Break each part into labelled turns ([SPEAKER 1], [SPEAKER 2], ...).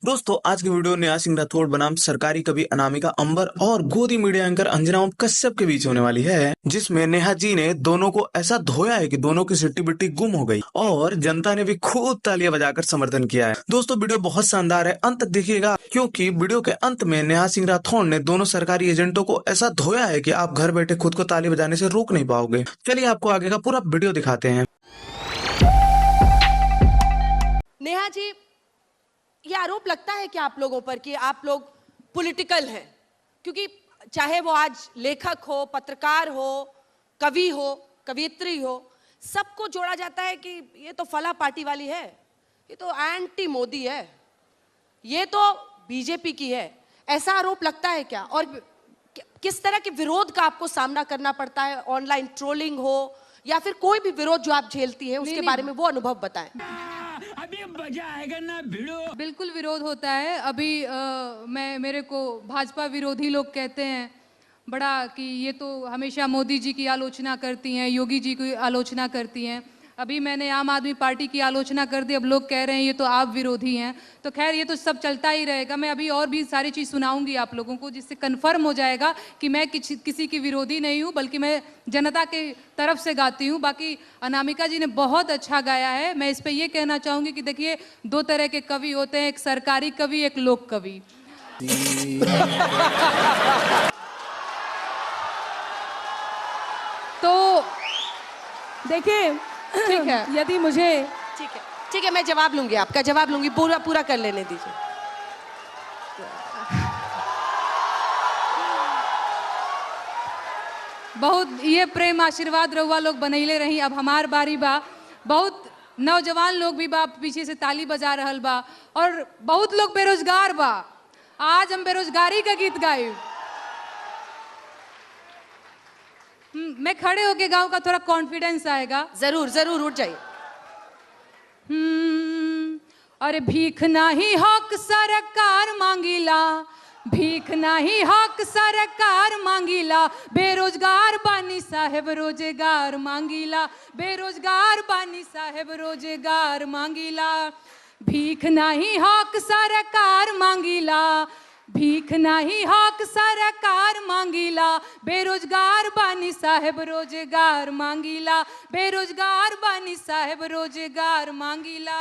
[SPEAKER 1] दोस्तों आज की वीडियो नेहा सिंह राठौड़ बनाम सरकारी कवि अनामिका अंबर और गोदी मीडिया एंकर अंजना ओम कश्यप के बीच होने वाली है, जिसमें नेहा जी ने दोनों को ऐसा धोया है कि दोनों की सिट्टी बिट्टी गुम हो गई और जनता ने भी खूब तालियां बजाकर समर्थन किया है। दोस्तों वीडियो बहुत शानदार है, अंत तक देखिएगा क्योंकि वीडियो के अंत में नेहा सिंह राठौड़ ने दोनों सरकारी एजेंटों को ऐसा धोया है कि आप घर बैठे खुद को ताली बजाने से रोक नहीं पाओगे। चलिए आपको आगे का पूरा वीडियो दिखाते हैं।
[SPEAKER 2] नेहा जी, ये आरोप लगता है कि आप लोगों पर कि आप लोग पॉलिटिकल हैं, क्योंकि चाहे वो आज लेखक हो, पत्रकार हो, कवि हो, कवियत्री हो, सबको जोड़ा जाता है कि ये तो फला पार्टी वाली है, ये तो एंटी मोदी है, ये तो बीजेपी की है। ऐसा आरोप लगता है क्या? और किस तरह के विरोध का आपको सामना करना पड़ता है? ऑनलाइन ट्रोलिंग हो या फिर कोई भी विरोध जो आप झेलती हैं, उसके बारे में वो अनुभव बताएं।
[SPEAKER 3] अभी मजा आएगा ना भिड़ो।
[SPEAKER 4] बिल्कुल विरोध होता है। अभी मेरे को भाजपा विरोधी लोग कहते हैं बड़ा कि ये तो हमेशा मोदी जी की आलोचना करती हैं, योगी जी की आलोचना करती हैं। अभी मैंने आम आदमी पार्टी की आलोचना कर दी, अब लोग कह रहे हैं ये तो आप विरोधी हैं। तो खैर ये तो सब चलता ही रहेगा। मैं अभी और भी सारी चीज़ सुनाऊंगी आप लोगों को, जिससे कन्फर्म हो जाएगा कि मैं किसी की विरोधी नहीं हूँ, बल्कि मैं जनता के तरफ से गाती हूँ। बाकी अनामिका जी ने बहुत अच्छा गाया है। मैं इस पर यह कहना चाहूँगी कि देखिए, दो तरह के कवि होते हैं, एक सरकारी कवि, एक लोक कवि।
[SPEAKER 5] तो देखिए,
[SPEAKER 2] ठीक है,
[SPEAKER 5] यदि मुझे
[SPEAKER 2] ठीक है, मैं जवाब लूंगी, आपका जवाब लूंगी, पूरा कर लेने दीजिए।
[SPEAKER 4] बहुत ये प्रेम आशीर्वाद रहुआ लोग बनैले रही। अब हमार बारी बा। बहुत नौजवान लोग भी बा, पीछे से ताली बजा रहल बा, और बहुत लोग बेरोजगार बा। आज हम बेरोजगारी का गीत गाए। मैं खड़े होके गाऊं का थोड़ा कॉन्फिडेंस आएगा।
[SPEAKER 2] जरूर उठ जाइए।
[SPEAKER 4] अरे भीख नाही हक सरकार मांगीला, भीख नाही हक सरकार मांगीला, बेरोजगार बानी साहेब रोजगार मांगीला, बेरोजगार बानी साहेब रोजगार मांगीला। भीख नाही हक सरकार मांगीला, भीख नाही हक सरकार मांगीला, बेरोजगार बानी साहेब रोजगार मांगीला, बेरोजगार बानी साहेब रोजगार मांगीला।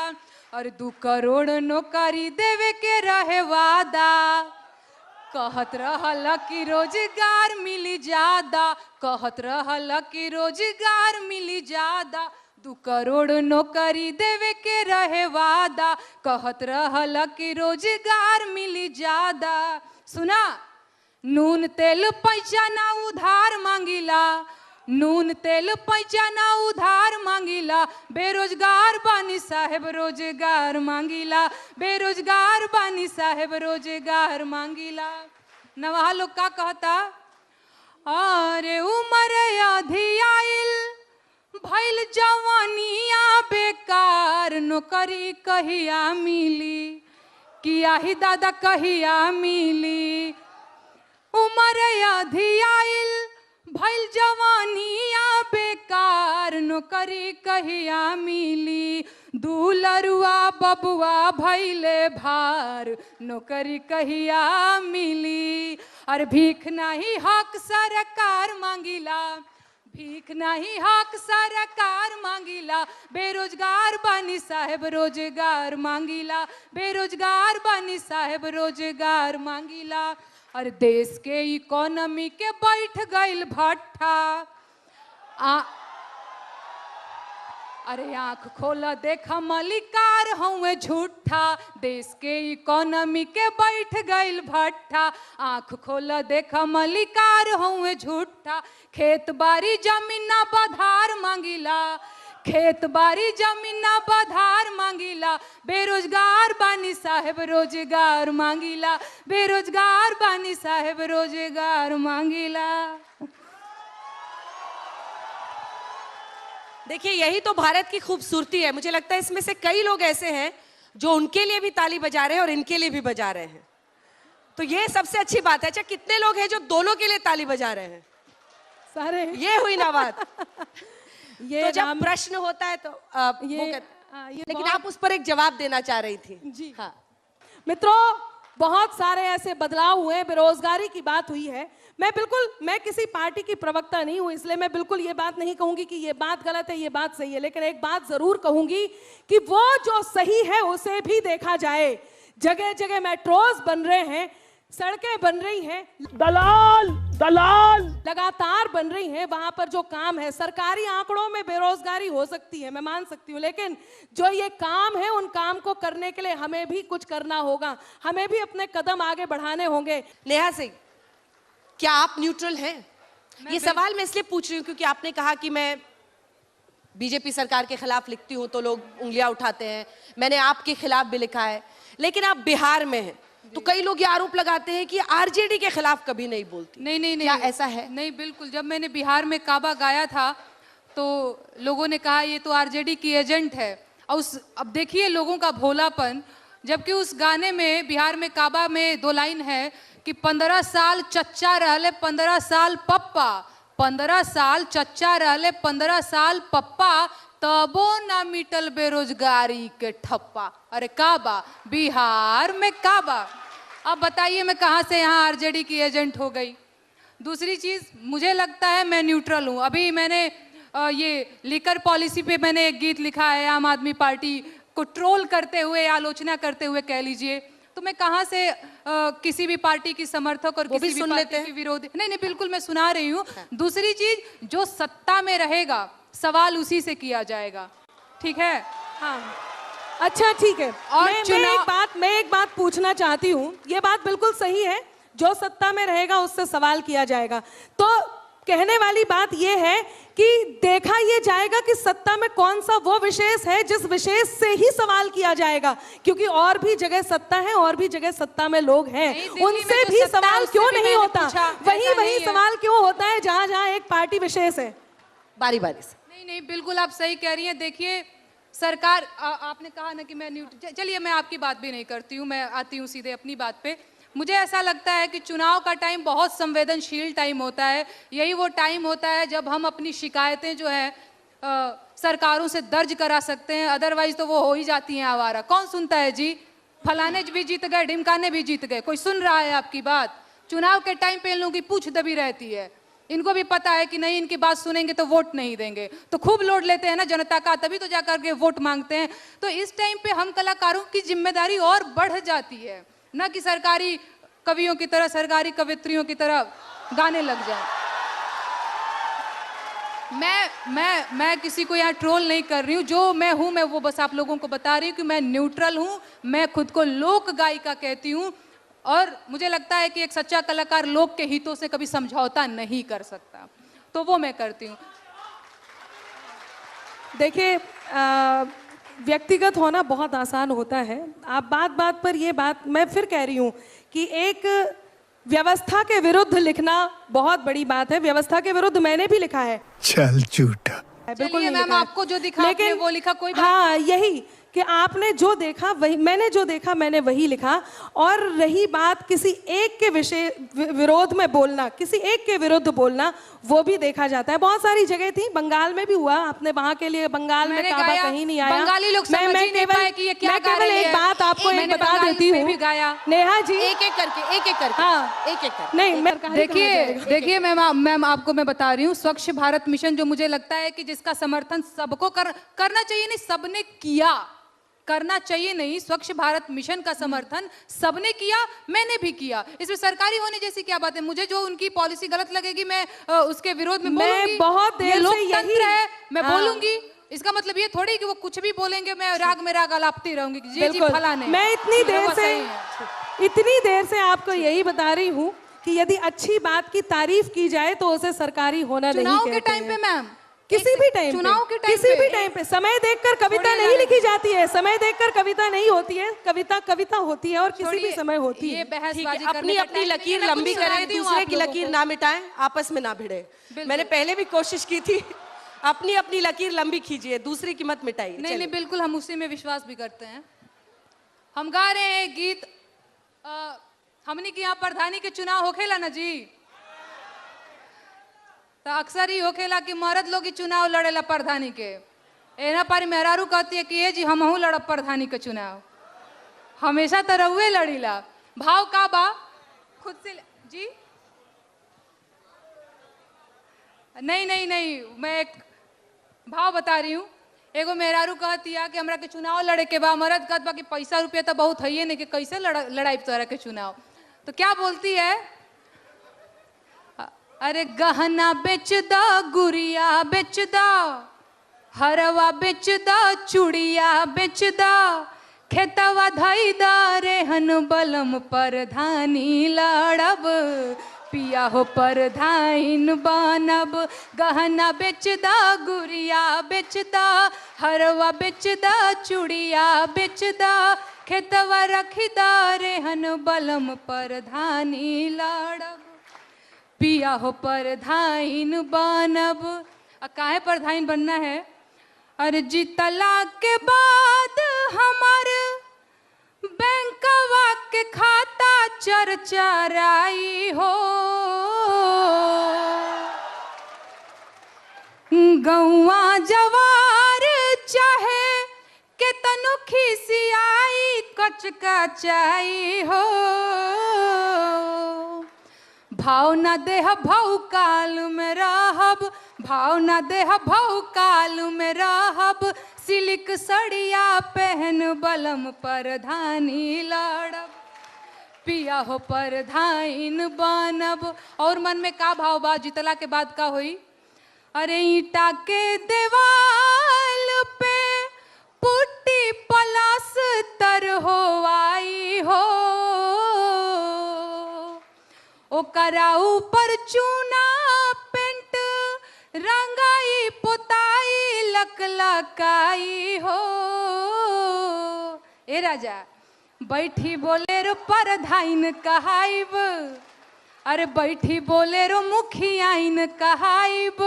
[SPEAKER 4] और 2 करोड़ नौकरी देवे के रहे वादा, कहत रहल कि रोजगार मिली ज्यादा, कहत रहल कि रोजगार मिली ज्यादा। 2 करोड़ नौकरी देवे के रहे वादा, कहत रहल कि रोजगार मिली ज्यादा। सुना, नून तेल पैसा ना उधार मांगीला, नून तेल पैसा ना उधार मांगीला, बेरोजगार बानी साहेब रोजगार मांगीला, बेरोजगार बानी साहेब रोजगार मांगीला। नवाहा लोग का कहता, अरे उमर आधी आइल भइल जवानिया बेकार, नौकरी कहिया मिली, किया ही दादा कहिया मिली। उमर आधी आइल भइल जवानिया बेकार, नौकरी कहिया मिली, दुलरुआ बबुआ भइले भार, नौकरी कहिया मिली। और भीख नाही हक सरकार मांगीला, भीख नहीं हक सरकार मांगीला, बेरोजगार बानी साहेब रोजगार मांगीला, बेरोजगार बानी साहेब रोजगार मांगीला। और देश के इकोनॉमी के बैठ गइल भट्ठा, अरे आंख खोला देखा मलिकार हूँ झूठा, देश के इकोनॉमी के बैठ गइल भट्ठा, आंख खोला देखा मलिकार हूँ झूठा। खेत बाड़ी जमीन ना बधार मांगीला, खेत बाड़ी जमीन ना बधार मांगीला, बेरोजगार बानी साहेब रोजगार मांगीला, बेरोजगार बानी साहेब रोजगार मांगीला।
[SPEAKER 2] देखिए, यही तो भारत की खूबसूरती है। मुझे लगता है इसमें से कई लोग ऐसे हैं जो उनके लिए भी ताली बजा रहे हैं और इनके लिए भी बजा रहे हैं, तो ये सबसे अच्छी बात है। अच्छा, कितने लोग हैं जो दोनों के लिए ताली बजा रहे हैं?
[SPEAKER 5] सारे।
[SPEAKER 2] ये हुई ना बात।
[SPEAKER 5] ये
[SPEAKER 2] तो जब प्रश्न होता है तो
[SPEAKER 5] लेकिन
[SPEAKER 2] आप उस पर एक जवाब देना चाह रही थी।
[SPEAKER 5] जी
[SPEAKER 2] हाँ,
[SPEAKER 5] मित्रों, बहुत सारे ऐसे बदलाव हुए, बेरोजगारी की बात हुई है। मैं किसी पार्टी की प्रवक्ता नहीं हूं, इसलिए मैं बिल्कुल ये बात नहीं कहूंगी कि ये बात गलत है, ये बात सही है, लेकिन एक बात जरूर कहूंगी कि वो जो सही है उसे भी देखा जाए। जगह जगह मेट्रोज बन रहे हैं, सड़कें बन रही हैं, दलाल लगातार बन रही हैं। वहां पर जो काम है, सरकारी आंकड़ों में बेरोजगारी हो सकती है, मैं मान सकती हूँ, लेकिन जो ये काम है उन काम को करने के लिए हमें भी कुछ करना होगा, हमें भी अपने कदम आगे बढ़ाने होंगे।
[SPEAKER 2] नेहा सिंह, क्या आप न्यूट्रल हैं? ये सवाल मैं इसलिए पूछ रही हूँ क्योंकि आपने कहा कि मैं बीजेपी सरकार के खिलाफ लिखती हूँ तो लोग उंगलियां उठाते हैं, मैंने आपके खिलाफ भी लिखा है, लेकिन आप बिहार में हैं तो कई लोग ये आरोप लगाते हैं कि आरजेडी के खिलाफ कभी नहीं बोलती।
[SPEAKER 4] नहीं,
[SPEAKER 2] क्या ऐसा है?
[SPEAKER 4] नहीं, बिल्कुल। जब मैंने बिहार में काबा गाया था तो लोगों ने कहा ये तो आरजेडी की एजेंट है। और अब देखिए लोगों का भोलापन, जबकि उस गाने में, बिहार में काबा में 2 लाइन है कि 15 साल चच्चा रहले 15 साल पप्पा, 15 साल चच्चा रहले 15 साल पप्पा, तबो ना मिटल बेरोजगारी के ठप्पा। अरे काबा, बिहार में काबा। अब बताइए मैं कहाँ से यहाँ आरजेडी की एजेंट हो गई? दूसरी चीज, मुझे लगता है मैं न्यूट्रल हूँ। अभी मैंने ये लिकर पॉलिसी पे मैंने एक गीत लिखा है, आम आदमी पार्टी को ट्रोल करते हुए, आलोचना करते हुए कह लीजिए। तो मैं कहाँ से किसी भी पार्टी की समर्थक और किसी भी पार्टी की विरोधी, नहीं, बिल्कुल मैं सुना रही हूँ। दूसरी चीज, जो सत्ता में रहेगा सवाल उसी से किया जाएगा, ठीक है?
[SPEAKER 5] हाँ, अच्छा ठीक है।
[SPEAKER 4] और
[SPEAKER 5] मैं एक बात पूछना चाहती हूँ, ये बात बिल्कुल सही है, जो सत्ता में रहेगा उससे सवाल किया जाएगा। तो कहने वाली बात ये है कि देखा ये जाएगा कि सत्ता में कौन सा वो विशेष है जिस विशेष से ही सवाल किया जाएगा, क्योंकि और भी जगह सत्ता है, और भी जगह सत्ता में लोग हैं, उनसे भी सवाल क्यों नहीं होता? वही सवाल क्यों होता है जहां जहां एक पार्टी विशेष है?
[SPEAKER 2] बारी बारी से।
[SPEAKER 4] नहीं, बिल्कुल आप सही कह रही हैं। देखिए सरकार, आपने कहा ना कि मैं चलिए मैं आपकी बात भी नहीं करती हूँ, मैं आती हूँ सीधे अपनी बात पे। मुझे ऐसा लगता है कि चुनाव का टाइम बहुत संवेदनशील टाइम होता है। यही वो टाइम होता है जब हम अपनी शिकायतें जो है सरकारों से दर्ज करा सकते हैं, अदरवाइज तो वो हो ही जाती हैं आवारा। कौन सुनता है जी? फलाने भी जीत गए, ढिमकाने भी जीत गए, कोई सुन रहा है आपकी बात? चुनाव के टाइम पे इन लोगों की पूछ दबी रहती है, इनको भी पता है कि नहीं इनकी बात सुनेंगे तो वोट नहीं देंगे, तो खूब लोड लेते हैं ना जनता का, तभी तो जाकर के वोट मांगते हैं। तो इस टाइम पे हम कलाकारों की जिम्मेदारी और बढ़ जाती है, ना कि सरकारी कवियों की तरह, सरकारी कवित्रियों की तरह गाने लग जाए। मैं किसी को यहाँ ट्रोल नहीं कर रही हूँ, जो मैं हूँ मैं वो बस आप लोगों को बता रही हूँ कि मैं न्यूट्रल हूँ। मैं खुद को लोक गायिका कहती हूँ और मुझे लगता है कि एक सच्चा कलाकार लोक के हितों से कभी समझौता नहीं कर सकता, तो वो मैं करती हूँ।
[SPEAKER 5] देखिए, व्यक्तिगत होना बहुत आसान होता है। आप बात बात पर ये बात मैं फिर कह रही हूँ कि एक व्यवस्था के विरुद्ध लिखना बहुत बड़ी बात है। व्यवस्था के विरुद्ध मैंने भी लिखा है।
[SPEAKER 6] चल झूठा।
[SPEAKER 5] बिल्कुल नहीं
[SPEAKER 4] मैम,
[SPEAKER 5] लिखा है।
[SPEAKER 4] आपको जो दिखा आपने वो लिखा, कोई बात
[SPEAKER 5] हाँ, यही कि आपने जो देखा वही, मैंने जो देखा मैंने वही लिखा। और रही बात किसी एक के विषय विरोध में बोलना, किसी एक के विरुद्ध बोलना, वो भी देखा जाता है। बहुत सारी जगह थी, बंगाल में भी हुआ, आपने वहां के लिए बंगाल में काबा कहीं नहीं आया।
[SPEAKER 4] बंगाली लोग समझ ही नहीं पाए कि ये क्या गा रही है।
[SPEAKER 5] एक बात आपको एक बता देती हूँ नेहा जी,
[SPEAKER 2] एक एक करके
[SPEAKER 5] हाँ,
[SPEAKER 2] एक एक करके।
[SPEAKER 5] नहीं, मैं
[SPEAKER 4] देखिए मैम आपको मैं बता रही हूँ, स्वच्छ भारत मिशन जो मुझे लगता है कि जिसका समर्थन सबको करना चाहिए, नहीं सबने किया, करना चाहिए नहीं, स्वच्छ भारत मिशन का समर्थन सबने किया, मैंने भी किया। इसमें सरकारी होने जैसी क्या बात है? मुझे जो उनकी पॉलिसी गलत लगेगी मैं उसके विरोध में बोलूंगी।
[SPEAKER 5] बहुत देर से
[SPEAKER 4] लोकतंत्र है, मैं
[SPEAKER 5] हाँ।
[SPEAKER 4] बोलूंगी। इसका मतलब ये थोड़ी कि वो कुछ भी बोलेंगे मैं राग में राग अलापती रहूंगी जी फलाने।
[SPEAKER 5] मैं इतनी देर से आपको यही बता रही हूँ कि यदि अच्छी बात की तारीफ की जाए तो उसे सरकारी होना नहीं कहते हैं।
[SPEAKER 4] चुनाव के टाइम पे मैम,
[SPEAKER 5] किसी भी टाइम,
[SPEAKER 4] चुनाव के टाइम,
[SPEAKER 5] किसी भी टाइम पे समय देखकर कविता नहीं लिखी जाती है, समय देखकर कविता नहीं होती है, कविता होती है और किसी भी समय होती है।
[SPEAKER 2] अपनी अपनी लकीर लंबी करें, दूसरे की लकीर ना मिटाएं, आपस में ना भिड़े। मैंने पहले भी कोशिश की थी, अपनी अपनी लकीर लंबी कीजिए, दूसरी की मत मिटाइए।
[SPEAKER 4] नहीं, बिल्कुल हम उसी में विश्वास भी करते हैं। हम गा रहे हैं गीत, हमने की यहाँ प्रधानी के चुनाव होखेला ना जी, तो अक्सर ही होखेला कि मर्द लोग ही चुनाव लड़ेला प्रधानी के। एना पारी मेहरारू कहती है कि ये जी हमहू लड़ब प्रधानी के चुनाव। हमेशा तरहुए लड़ीला। भाव का बा खुद से जी। नहीं नहीं नहीं, मैं एक भाव बता रही हूँ। एगो मेहरारू कहतिया कि हमरा के चुनाव लड़े के बा, मरद कहत बा कि पैसा रुपया तो बहुत है नहीं कि कैसे लड़ाई तोहरा के चुनाव। तो क्या बोलती है, अरे गहना बेच दा, गुड़िया बेच दा, हरवा बेच दा, चूड़िया बेच दा, खेतवा धई दा, रेहन बलम परधानी लड़ब, पिया हो परधाइन बनब। गहना बेच दा, गुड़िया बेच दा, हरवा बेच दा, चूड़िया बेच दा, खेतवा रखी दा, रेहन बलम परधानी लड़ब, पिया हो परधाइन बनब। काहे परधाइन बनना है, अरे जीतला के बाद हमार बैंकवा के खाता चरचराई हो, गौवा जवार चाहे के तनु खिसियाई कचकचाई हो, भाव न देह भाव काल में रहब, भाव न देह भाव काल में रहब, सिल्क सड़िया पहन बलम परधानी लड़ब, पिया हो परधाइन बनब। और मन में का भाव बा, जीतला के बाद का होई, अरे ईटा के देवाल पे पुट्टी पलस्तर हो आई हो, ओकरा ऊपर चूना पेंट रंगाई पोताई लकलकाई हो। ए राजा बैठी बोलेरो परधाइन कहाइब, अरे बैठी बोलेरो मुखियाइन कहाइब,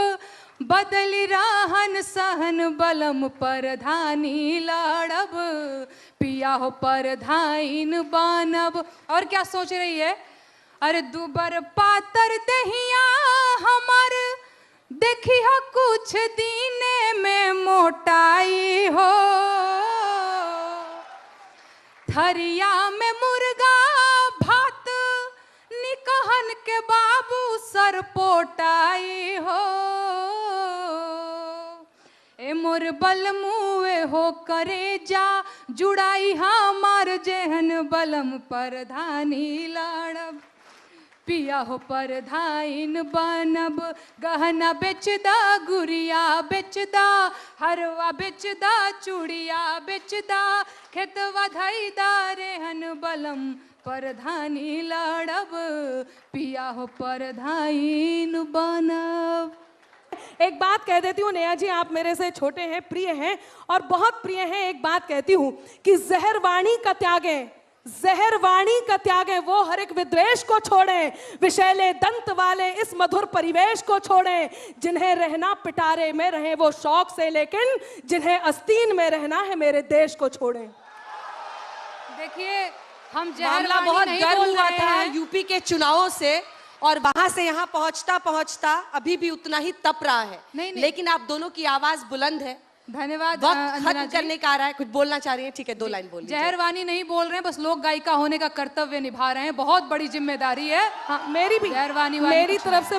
[SPEAKER 4] बदली रहन सहन बलम परधानी लड़ब, पिया हो परधाइन बनब। और क्या सोच रही है, अरे दुबर पातर दहिया हमार देखी हो कुछ दीने में मोटाई हो, थरिया में मुर्गा भात निकहन के बाबू सर पोटाई हो, ए मोर बल मुए हो करे जा, जुड़ाई हमार जेहन बलम परधानी लड़ब, पिया हो परधाइन बनब। गहना बेच दा, गुड़िया बेच दा, हरवा बेच दा, चूड़िया बेच दा, खेतवा धई दा, रेहन बलम परधानी लड़ब, पिया हो परधाइन बनब।
[SPEAKER 5] एक बात कह देती हूँ नेहा जी, आप मेरे से छोटे हैं, प्रिय हैं और बहुत प्रिय हैं। एक बात कहती हूँ कि जहर वाणी का त्यागें, जहर वाणी का त्यागें, वो हर एक विद्वेष को छोड़ें, विषैले दंत वाले इस मधुर परिवेश को छोड़ें, जिन्हें रहना पिटारे में रहे वो शौक से, लेकिन जिन्हें आस्तीन में रहना है मेरे देश को छोड़ें।
[SPEAKER 4] देखिए हम
[SPEAKER 2] मामला बहुत गर्म हुआ था यूपी के चुनावों से, और वहां से यहाँ पहुंचता पहुंचता अभी भी उतना ही तप रहा है।
[SPEAKER 4] नहीं।
[SPEAKER 2] लेकिन आप दोनों की आवाज बुलंद है।
[SPEAKER 4] धन्यवाद।
[SPEAKER 2] वक्त खत्म करने का आ रहा है, कुछ बोलना चाह रही हैं, ठीक है, 2 लाइन बोलिए।
[SPEAKER 4] जहरवानी नहीं बोल रहे हैं, बस लोक गायिका होने का कर्तव्य निभा रहे हैं, बहुत बड़ी जिम्मेदारी है।
[SPEAKER 5] हाँ, मेरी भी
[SPEAKER 4] जहरवानी
[SPEAKER 5] मेरी तरफ से